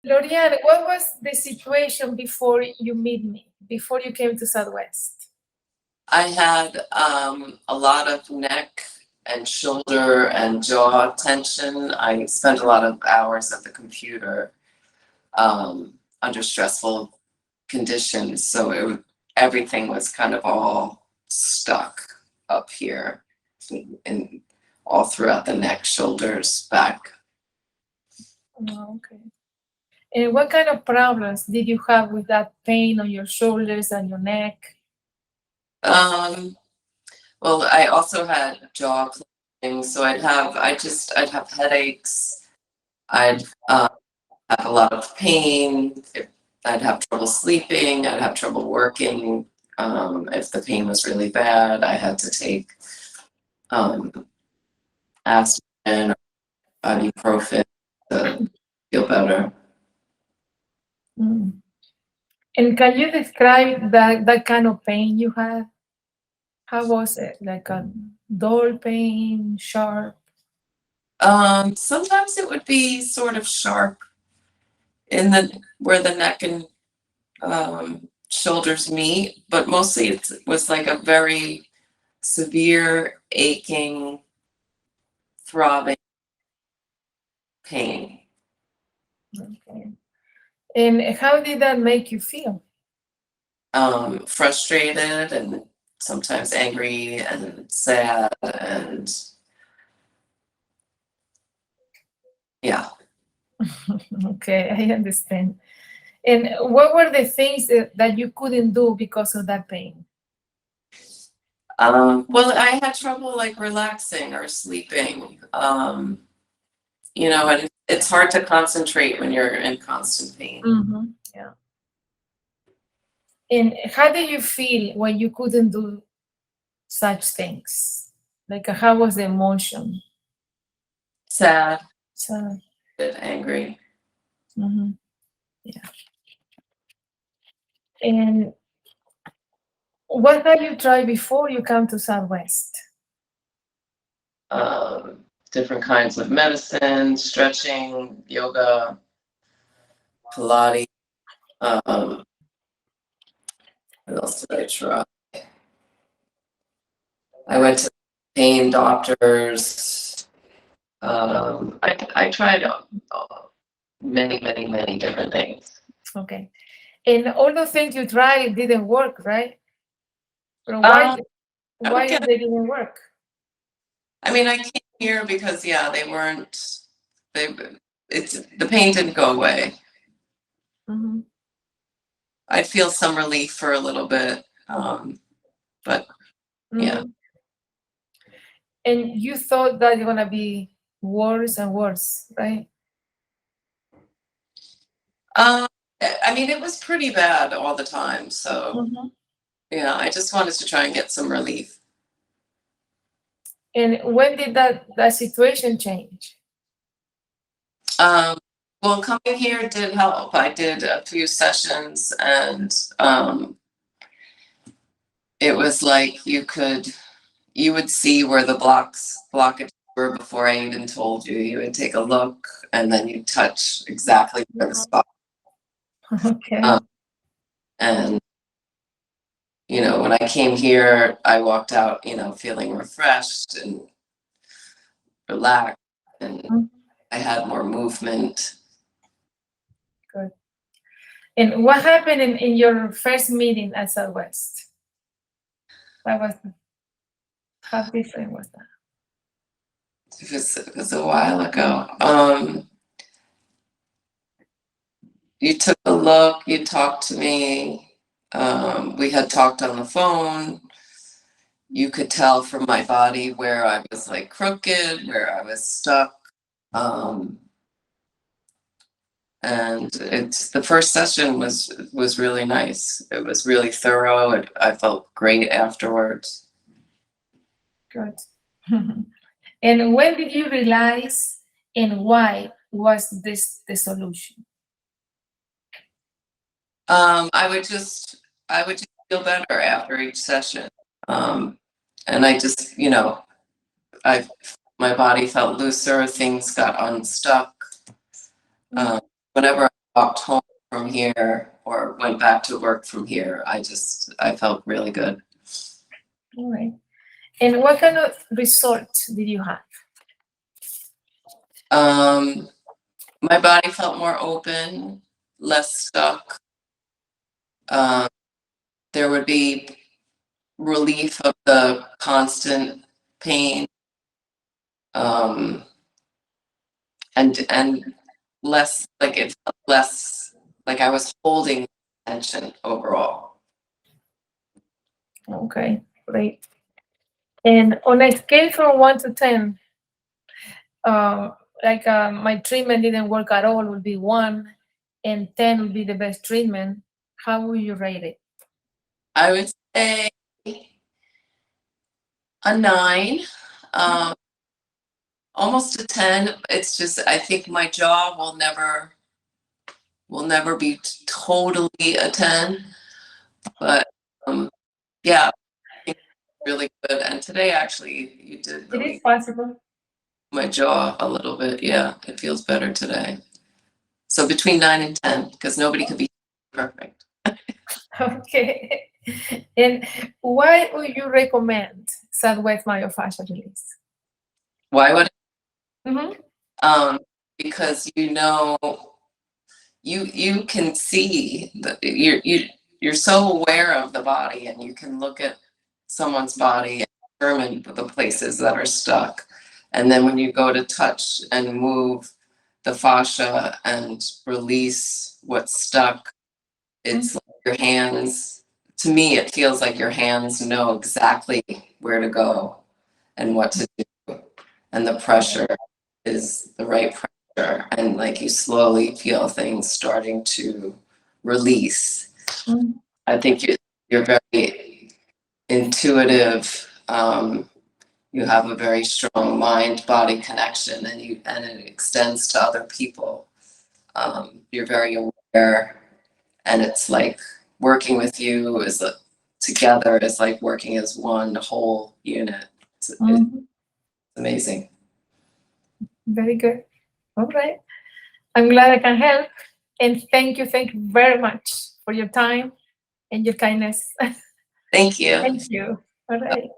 Loriann, what was the situation before you meet me, before you came to Southwest? I had a lot of neck and shoulder and jaw tension. I spent a lot of hours at the computer under stressful conditions, so everything was kind of all stuck up here and all throughout the neck, shoulders, back. Oh, okay. And what kind of problems did you have with that pain on your shoulders and your neck? Well, I also had jaw clenching, so I'd have headaches. I'd have a lot of pain. I'd have trouble sleeping. I'd have trouble working. If the pain was really bad, I had to take aspirin or ibuprofen to feel better. Mm. And can you describe that kind of pain you had? How was it? Like a dull pain, sharp? Sometimes it would be sort of sharp where the neck and shoulders meet, but mostly it was like a very severe aching, throbbing pain. Okay. And how did that make you feel? Frustrated and sometimes angry and sad and yeah. Okay, I understand. And what were the things that you couldn't do because of that pain? Well, I had trouble like relaxing or sleeping. And it's hard to concentrate when you're in constant pain. Mm-hmm. Yeah. And how did you feel when you couldn't do such things? Like, how was the emotion? Sad, So, angry. mm-hmm. Yeah. And what have you tried before you come to Southwest? Different kinds of medicine, stretching, yoga, Pilates. What else did I try? I went to pain doctors. I tried many, many, many different things. Okay. And all the things you tried didn't work, right? Or I why would get. they didn't work? I mean, I came here because they weren't. They. The pain didn't go away. Mm-hmm. I'd feel some relief for a little bit, but yeah. Mm-hmm. And you thought that it's gonna be worse and worse, right? I mean, it was pretty bad all the time. So Mm-hmm. yeah, I just wanted to try and get some relief. And when did that situation change? Well, coming here did help. I did a few sessions, and it was like you would see where the blockages were before I even told you. You would take a look, and then you touch exactly where the spot. Okay. And when I came here, I walked out, feeling refreshed and relaxed, and I had more movement. Good. And what happened in your first meeting at Southwest? How different was that? It was a while ago. You took a look, you talked to me. We had talked on the phone. You could tell from my body where I was like crooked, where I was stuck. And the first session was really nice. It was really thorough. I felt great afterwards. Good. And when did you realize and why was this the solution? I would just feel better after each session. And I just, my body felt looser, things got unstuck. Whenever I walked home from here or went back to work from here, I felt really good. All right. And what kind of results did you have? My body felt more open, less stuck. There would be relief of the constant pain, and less like it felt less like I was holding tension overall. Okay, great. And on a scale from 1 to 10, my treatment didn't work at all would be 1, and 10 would be the best treatment. How would you rate it? I would say a 9, almost a 10. It's just I think my jaw will never be totally a 10, but yeah, I think it's really good. And today actually you did It really is possible. my jaw a little bit. Yeah, it feels better today. So between 9 and 10, because nobody could be perfect. Okay. And why would you recommend Southwest Myofascial Release? Why would Mm-hmm. because you can see that you're so aware of the body, and you can look at someone's body and determine the places that are stuck. And then when you go to touch and move the fascia and release what's stuck, it's like your hands, to me, it feels like your hands know exactly where to go and what to do. And the pressure is the right pressure. And like you slowly feel things starting to release. I think you're very intuitive. You have a very strong mind-body connection, and it extends to other people. You're very aware, and it's like working with you together is like working as one whole unit. It's amazing. Very good. All right. I'm glad I can help. And thank you very much for your time and your kindness. Thank you. Thank you. All right.